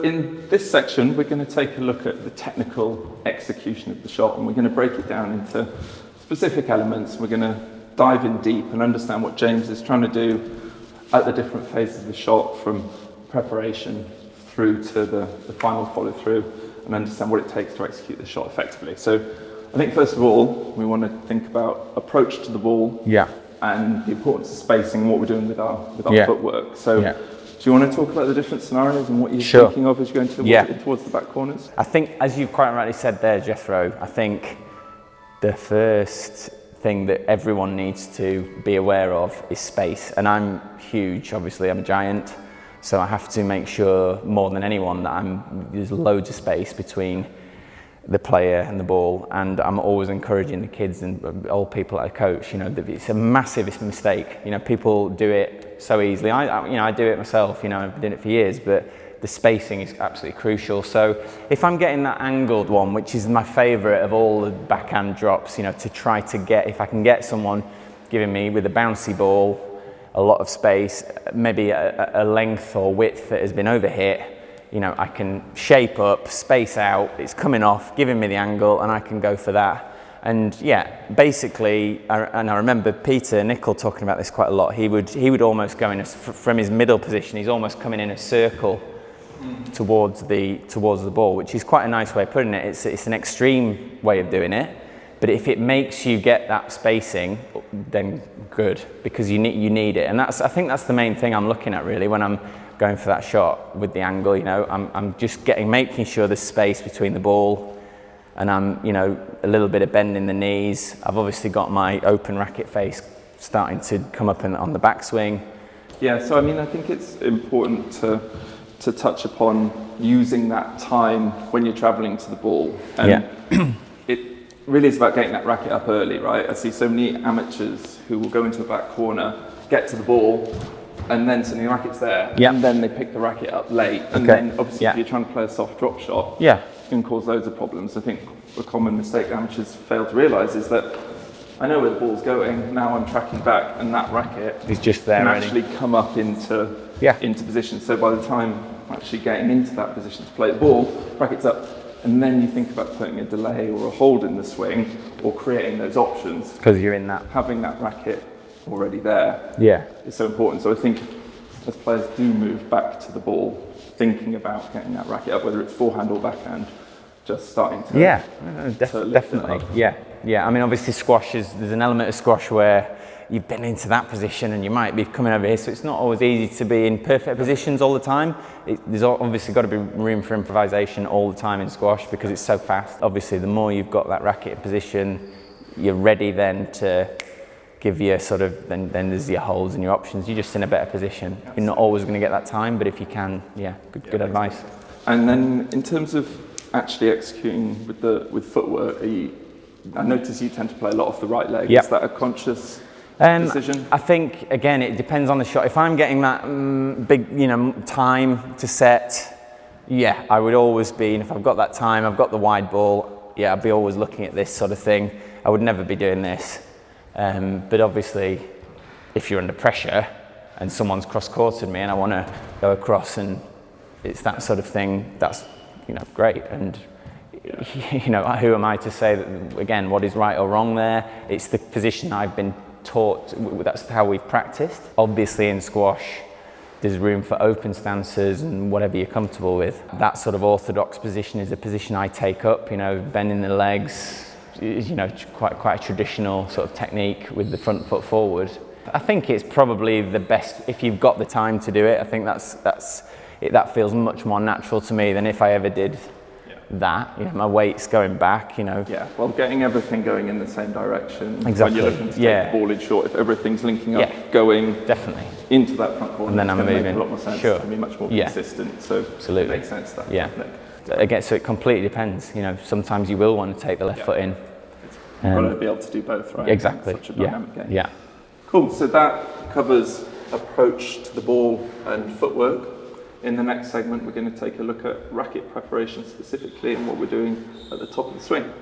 in this section, we're going to take a look at the technical execution of the shot, and we're going to break it down into specific elements. We're going to dive in deep and understand what James is trying to do at the different phases of the shot, from preparation through to the final follow through, and understand what it takes to execute the shot effectively. So I think first of all, we want to think about approach to the ball, and the importance of spacing and what we're doing with our footwork. So do you want to talk about the different scenarios and what you're thinking of as you go into towards the back corners? I think, as you've quite rightly said there, Jethro, I think the first thing that everyone needs to be aware of is space. And I'm huge, obviously, I'm a giant, so I have to make sure more than anyone that there's loads of space between the player and the ball. And I'm always encouraging the kids and all people that I coach, you know, that it's a massive mistake. You know, people do it so easily. I do it myself, you know, I've been doing it for years, but the spacing is absolutely crucial. So if I'm getting that angled one, which is my favorite of all the backhand drops, you know, to try to get, if I can get someone giving me with a bouncy ball a lot of space, maybe a length or width that has been overhit, you know, I can shape up, space out, it's coming off, giving me the angle, and I can go for that. And yeah, basically, and I remember Peter Nicol talking about this quite a lot. He would almost go in from his middle position. He's almost coming in a circle towards the ball, which is quite a nice way of putting it. It's an extreme way of doing it, but if it makes you get that spacing, then good, because you need it. And I think that's the main thing I'm looking at really when I'm going for that shot with the angle. You know, I'm just making sure there's space between the ball, and I'm, you know, a little bit of bend in the knees. I've obviously got my open racket face starting to come up on the backswing. Yeah, so I mean, I think it's important to touch upon using that time when you're traveling to the ball. And it really is about getting that racket up early, right? I see so many amateurs who will go into a back corner, get to the ball, and then suddenly the racket's there, and then they pick the racket up late. And then obviously if you're trying to play a soft drop shot, it can cause loads of problems. I think a common mistake amateurs fail to realise is that I know where the ball's going, now I'm tracking back, and that racket is just there can actually come up into position. So by the time I'm actually getting into that position to play the ball, racket's up, and then you think about putting a delay or a hold in the swing, or creating those options. Because you're in that. Having that racket already there is so important. So I think as players do move back to the ball, thinking about getting that racket up, whether it's forehand or backhand, just starting to definitely. I mean, obviously there's an element of squash where you've been into that position and you might be coming over here, so it's not always easy to be in perfect positions all the time. There's obviously got to be room for improvisation all the time in squash because it's so fast. Obviously, the more you've got that racket in position, you're ready then to give you then there's your holds and your options. You're just in a better position. You're not always going to get that time, but if you can, good advice. And then in terms of actually executing with footwork, I notice you tend to play a lot off the right leg. Is that a conscious decision? I think, again, it depends on the shot. If I'm getting that big, time to set, I would always be, and if I've got that time, I've got the wide ball, I'd be always looking at this sort of thing. I would never be doing this. But obviously, if you're under pressure and someone's cross-courted me and I want to go across and it's that sort of thing, that's, great. And, who am I to say that, again, what is right or wrong there? It's the position I've been taught, that's how we've practiced. Obviously in squash, there's room for open stances and whatever you're comfortable with. That sort of orthodox position is a position I take up, bending the legs, quite a traditional sort of technique with the front foot forward. I think it's probably the best if you've got the time to do it. I think that feels much more natural to me than if I ever did that. My weight's going back, well, getting everything going in the same direction. Exactly. When you're looking to take the ball in short, if everything's linking up, going definitely into that front corner, and then I'm moving. Make a lot more sense. Sure. It's be much more consistent. So absolutely it makes sense that. Again, so it completely depends. Sometimes you will want to take the left foot in. You've got to be able to do both, right? Exactly. Such a dynamic game. Yeah. Cool. So that covers approach to the ball and footwork. In the next segment, we're going to take a look at racket preparation specifically and what we're doing at the top of the swing.